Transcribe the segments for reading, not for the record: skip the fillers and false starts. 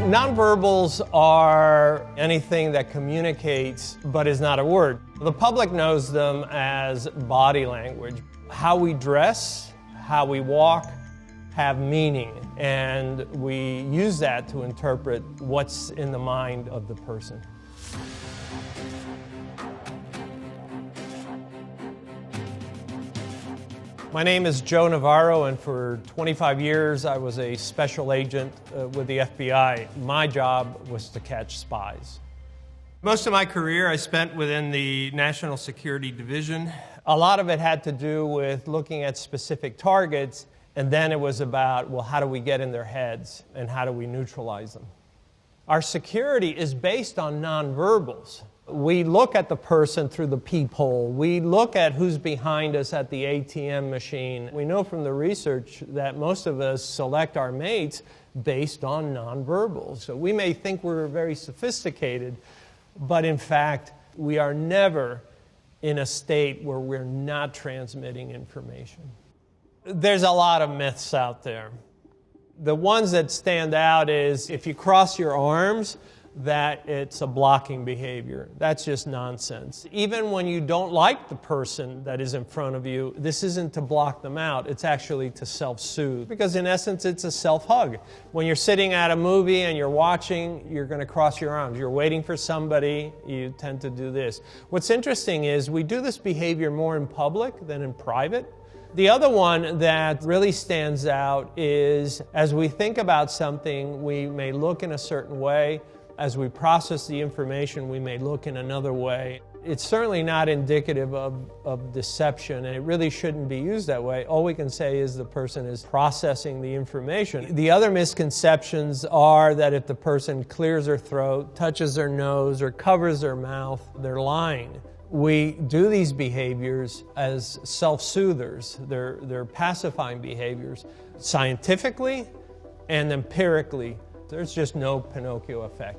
Nonverbals are anything that communicates but is not a word. The public knows them as body language. How we dress, how we walk, have meaning, and we use that to interpret what's in the mind of the person. My name is Joe Navarro, and for 25 years I was a special agent with the FBI. My job was to catch spies. Most of my career I spent within the National Security Division. A lot of it had to do with looking at specific targets, and then it was about, well, how do we get in their heads and how do we neutralize them? Our security is based on nonverbals. We look at the person through the peephole. We look at who's behind us at the ATM machine. We know from the research that most of us select our mates based on nonverbals. So we may think we're very sophisticated, but in fact, we are never in a state where we're not transmitting information. There's a lot of myths out there. The ones that stand out is if you cross your arms, that it's a blocking behavior. That's just nonsense. Even when you don't like the person that is in front of you, this isn't to block them out. It's actually to self-soothe. Because in essence, it's a self-hug. When you're sitting at a movie and you're watching, you're going to cross your arms. You're waiting for somebody, you tend to do this. What's interesting is we do this behavior more in public than in private. The other one that really stands out is as we think about something, we may look in a certain way. As we process the information, we may look in another way. It's certainly not indicative of deception, and it really shouldn't be used that way. All we can say is the person is processing the information. The other misconceptions are that if the person clears their throat, touches their nose, or covers their mouth, they're lying. We do these behaviors as self-soothers. They're pacifying behaviors scientifically and empirically. There's just no Pinocchio effect.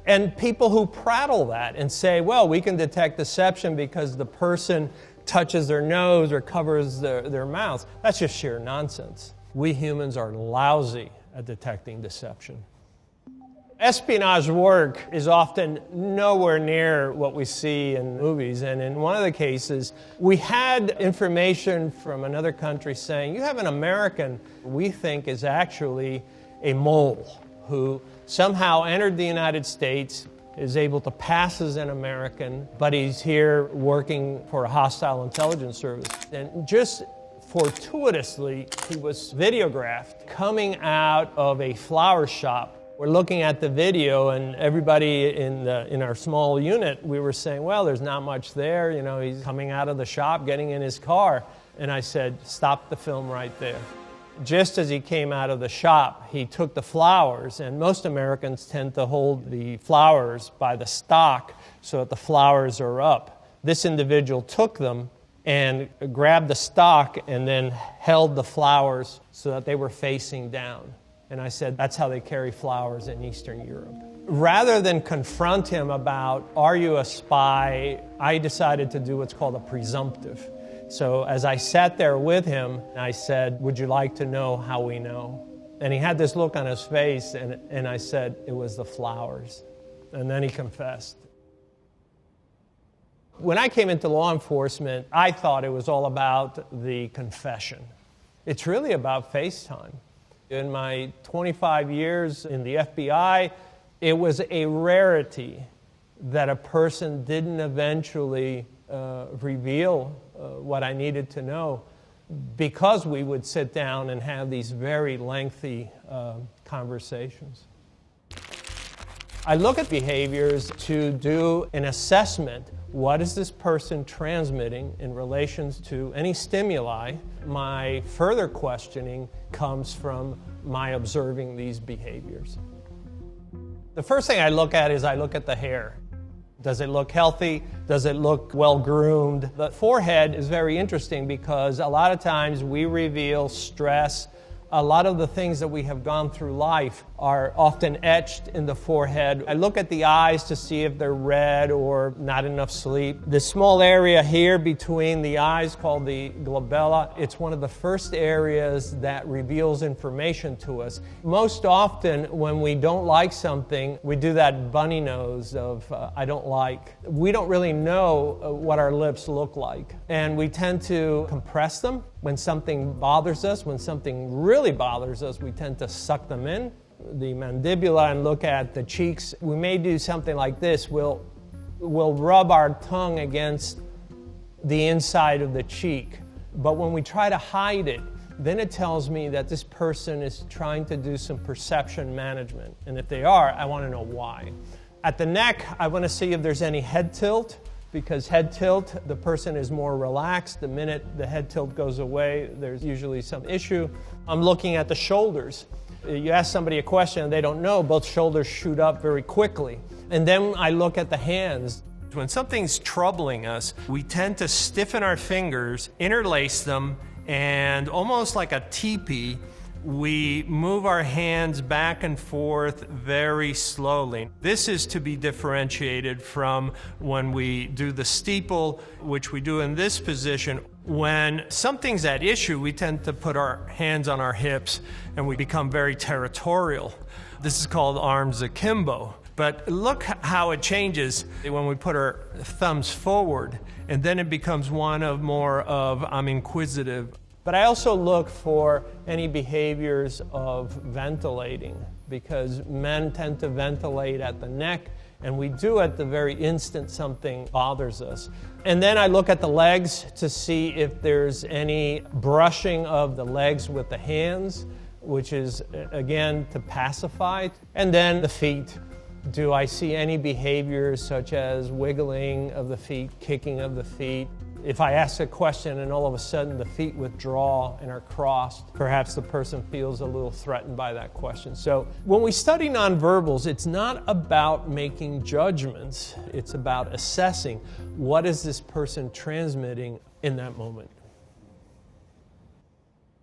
And people who prattle that and say, well, we can detect deception because the person touches their nose or covers their mouth, that's just sheer nonsense. We humans are lousy at detecting deception. Espionage work is often nowhere near what we see in movies. And in one of the cases, we had information from another country saying, you have an American we think is actually a mole who somehow entered the United States, is able to pass as an American, but he's here working for a hostile intelligence service. And just fortuitously, he was videographed coming out of a flower shop. We're looking at the video, and everybody in our small unit, we were saying, well, there's not much there. You know, he's coming out of the shop, getting in his car. And I said, stop the film right there. Just as he came out of the shop, he took the flowers, and most Americans tend to hold the flowers by the stalk so that the flowers are up. This individual took them and grabbed the stalk and then held the flowers so that they were facing down. And I said, that's how they carry flowers in Eastern Europe. Rather than confront him about, are you a spy, I decided to do what's called a presumptive. So as I sat there with him, I said, would you like to know how we know? And he had this look on his face, and I said, it was the flowers. And then he confessed. When I came into law enforcement, I thought it was all about the confession. It's really about FaceTime. In my 25 years in the FBI, it was a rarity that a person didn't eventually reveal what I needed to know, because we would sit down and have these very lengthy conversations. I look at behaviors to do an assessment. What is this person transmitting in relation to any stimuli? My further questioning comes from my observing these behaviors. The first thing I look at is I look at the hair. Does it look healthy? Does it look well-groomed? The forehead is very interesting because a lot of times we reveal stress. A lot of the things that we have gone through life are often etched in the forehead. I look at the eyes to see if they're red or not enough sleep. This small area here between the eyes called the glabella, it's one of the first areas that reveals information to us. Most often when we don't like something, we do that bunny nose of I don't like. We don't really know what our lips look like, and we tend to compress them. When something bothers us, when something really bothers us, we tend to suck them in. The mandibula, and look at the cheeks. We may do something like this. We'll rub our tongue against the inside of the cheek. But when we try to hide it, then it tells me that this person is trying to do some perception management. And if they are, I want to know why. At the neck, I want to see if there's any head tilt. Because head tilt, the person is more relaxed. The minute the head tilt goes away, there's usually some issue. I'm looking at the shoulders. You ask somebody a question and they don't know, both shoulders shoot up very quickly. And then I look at the hands. When something's troubling us, we tend to stiffen our fingers, interlace them, and almost like a teepee, we move our hands back and forth very slowly. This is to be differentiated from when we do the steeple, which we do in this position. When something's at issue, we tend to put our hands on our hips and we become very territorial. This is called arms akimbo. But look how it changes when we put our thumbs forward, and then it becomes one of more of I'm inquisitive. But I also look for any behaviors of ventilating, because men tend to ventilate at the neck, and we do at the very instant something bothers us. And then I look at the legs to see if there's any brushing of the legs with the hands, which is, again, to pacify. And then the feet. Do I see any behaviors such as wiggling of the feet, kicking of the feet? If I ask a question and all of a sudden the feet withdraw and are crossed, perhaps the person feels a little threatened by that question. So when we study nonverbals, it's not about making judgments. It's about assessing what is this person transmitting in that moment.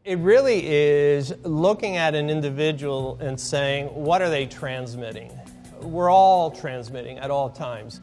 It really is looking at an individual and saying, what are they transmitting? We're all transmitting at all times.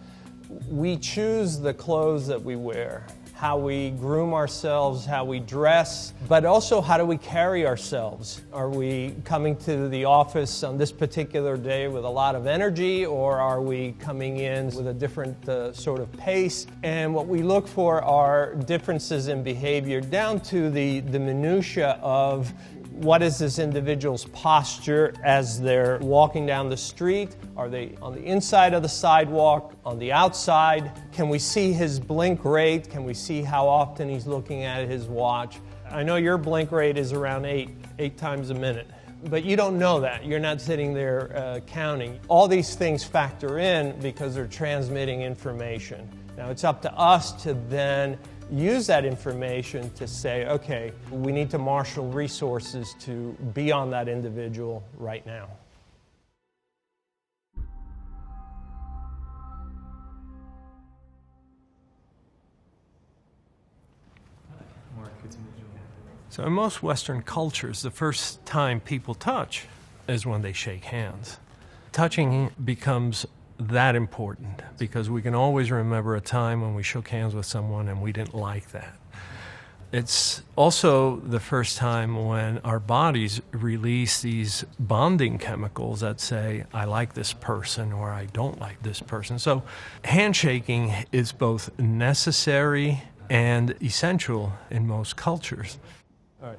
We choose the clothes that we wear, how we groom ourselves, how we dress, but also how do we carry ourselves? Are we coming to the office on this particular day with a lot of energy, or are we coming in with a different sort of pace? And what we look for are differences in behavior down to the minutia of what is this individual's posture as they're walking down the street? Are they on the inside of the sidewalk, on the outside? Can we see his blink rate? Can we see how often he's looking at his watch? I know your blink rate is around eight times a minute, but you don't know that. You're not sitting there counting. All these things factor in because they're transmitting information. Now it's up to us to then use that information to say, okay, we need to marshal resources to be on that individual right now. So in most Western cultures, the first time people touch is when they shake hands. Touching becomes that important because we can always remember a time when we shook hands with someone and we didn't like that. It's also the first time when our bodies release these bonding chemicals that say, I like this person or I don't like this person. So handshaking is both necessary and essential in most cultures. All right.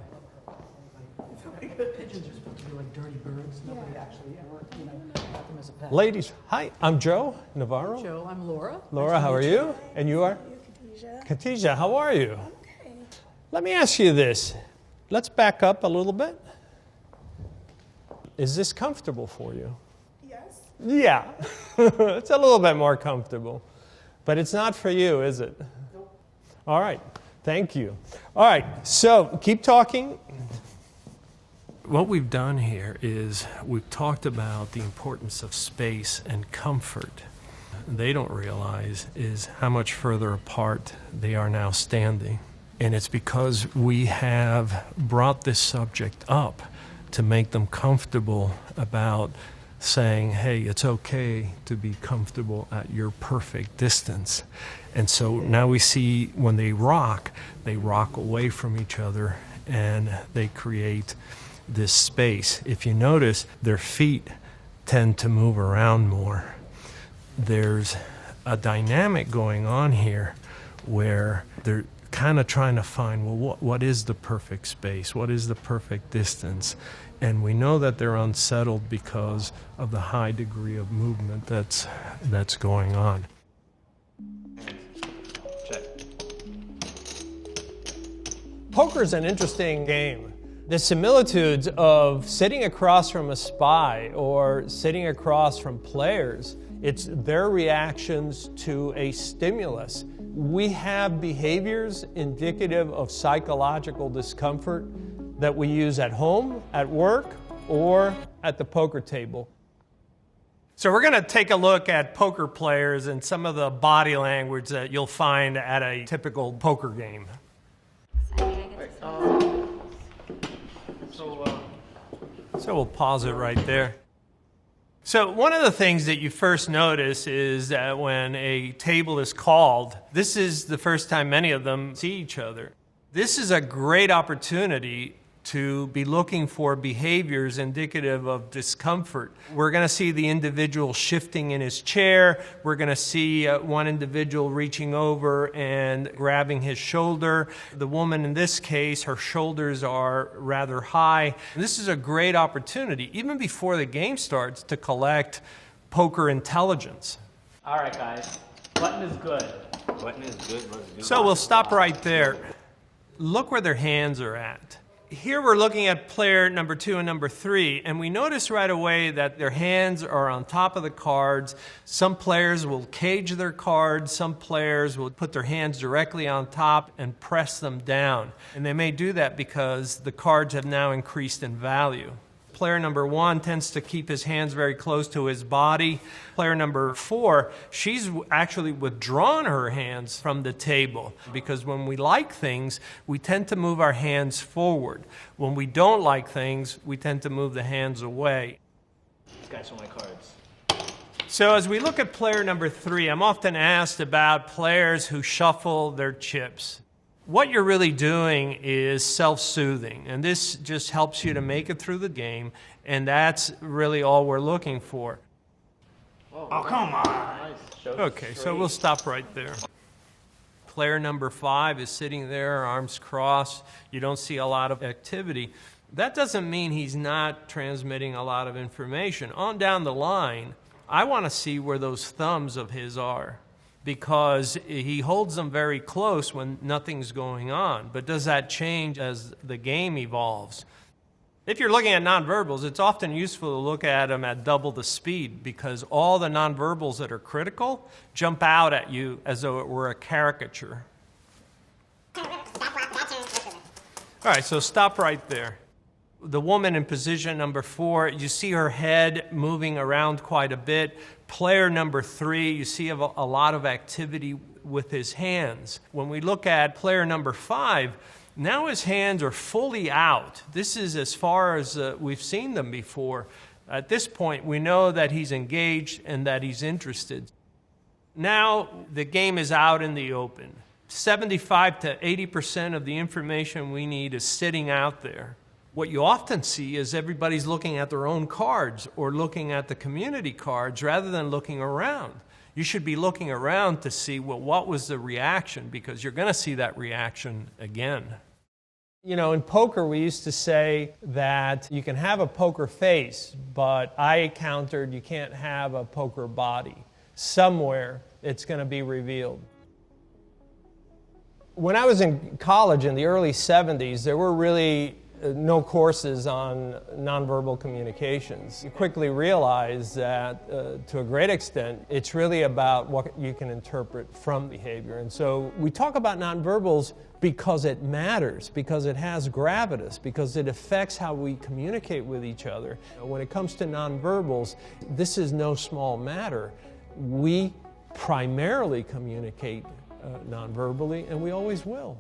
Pigeons are supposed to be like dirty birds. Nobody actually ever, got them as a pet. Ladies, hi, I'm Joe Navarro. Joe, I'm Laura. Laura, how are you? And you are? Khadija. Khadija, how are you? Okay. Let me ask you this. Let's back up a little bit. Is this comfortable for you? Yes. Yeah. It's a little bit more comfortable. But it's not for you, is it? Nope. All right. Thank you. All right. So keep talking. What we've done here is we've talked about the importance of space and comfort. They don't realize is how much further apart they are now standing. And it's because we have brought this subject up to make them comfortable about saying, hey, it's okay to be comfortable at your perfect distance. And so now we see when they rock away from each other and they create this space. If you notice, their feet tend to move around more. There's a dynamic going on here where they're kind of trying to find, well, what is the perfect space? What is the perfect distance? And we know that they're unsettled because of the high degree of movement that's going on. Check. Poker is an interesting game. The similitudes of sitting across from a spy or sitting across from players, it's their reactions to a stimulus. We have behaviors indicative of psychological discomfort that we use at home, at work, or at the poker table. So we're going to take a look at poker players and some of the body language that you'll find at a typical poker game. So we'll pause it right there. So one of the things that you first notice is that when a table is called, this is the first time many of them see each other. This is a great opportunity to be looking for behaviors indicative of discomfort. We're going to see the individual shifting in his chair. We're going to see one individual reaching over and grabbing his shoulder. The woman in this case, her shoulders are rather high. And this is a great opportunity, even before the game starts, to collect poker intelligence. All right, guys. Button is good. Button is good. Let's do So we'll stop right there. Look where their hands are at. Here we're looking at player number 2 and number 3, and we notice right away that their hands are on top of the cards. Some players will cage their cards. Some players will put their hands directly on top and press them down. And they may do that because the cards have now increased in value. Player number 1 tends to keep his hands very close to his body. Player number 4, she's actually withdrawn her hands from the table, because when we like things, we tend to move our hands forward. When we don't like things, we tend to move the hands away. These guys are my cards. So as we look at player number 3, I'm often asked about players who shuffle their chips. What you're really doing is self-soothing, and this just helps you to make it through the game, and that's really all we're looking for. Oh, come on. Nice. Show Okay, so straight. we'll stop right there. Player number 5 is sitting there, arms crossed. You don't see a lot of activity. That doesn't mean he's not transmitting a lot of information. On down the line, I want to see where those thumbs of his are, because he holds them very close when nothing's going on. But does that change as the game evolves? If you're looking at nonverbals, it's often useful to look at them at double the speed, because all the nonverbals that are critical jump out at you as though it were a caricature. All right, so stop right there. The woman in position number 4, you see her head moving around quite a bit. Player number 3, you see a lot of activity with his hands. When we look at player number 5, now his hands are fully out. This is as far as we've seen them before. At this point, we know that he's engaged and that he's interested. Now the game is out in the open. 75 to 80% of the information we need is sitting out there. What you often see is everybody's looking at their own cards or looking at the community cards rather than looking around. You should be looking around to see, well, what was the reaction, because you're going to see that reaction again. You know, in poker, we used to say that you can have a poker face, but I countered you can't have a poker body. Somewhere it's going to be revealed. When I was in college in the early 70s, there were really no courses on nonverbal communications. You quickly realize that, to a great extent, it's really about what you can interpret from behavior. And so we talk about nonverbals because it matters, because it has gravitas, because it affects how we communicate with each other. When it comes to nonverbals, this is no small matter. We primarily communicate nonverbally, and we always will.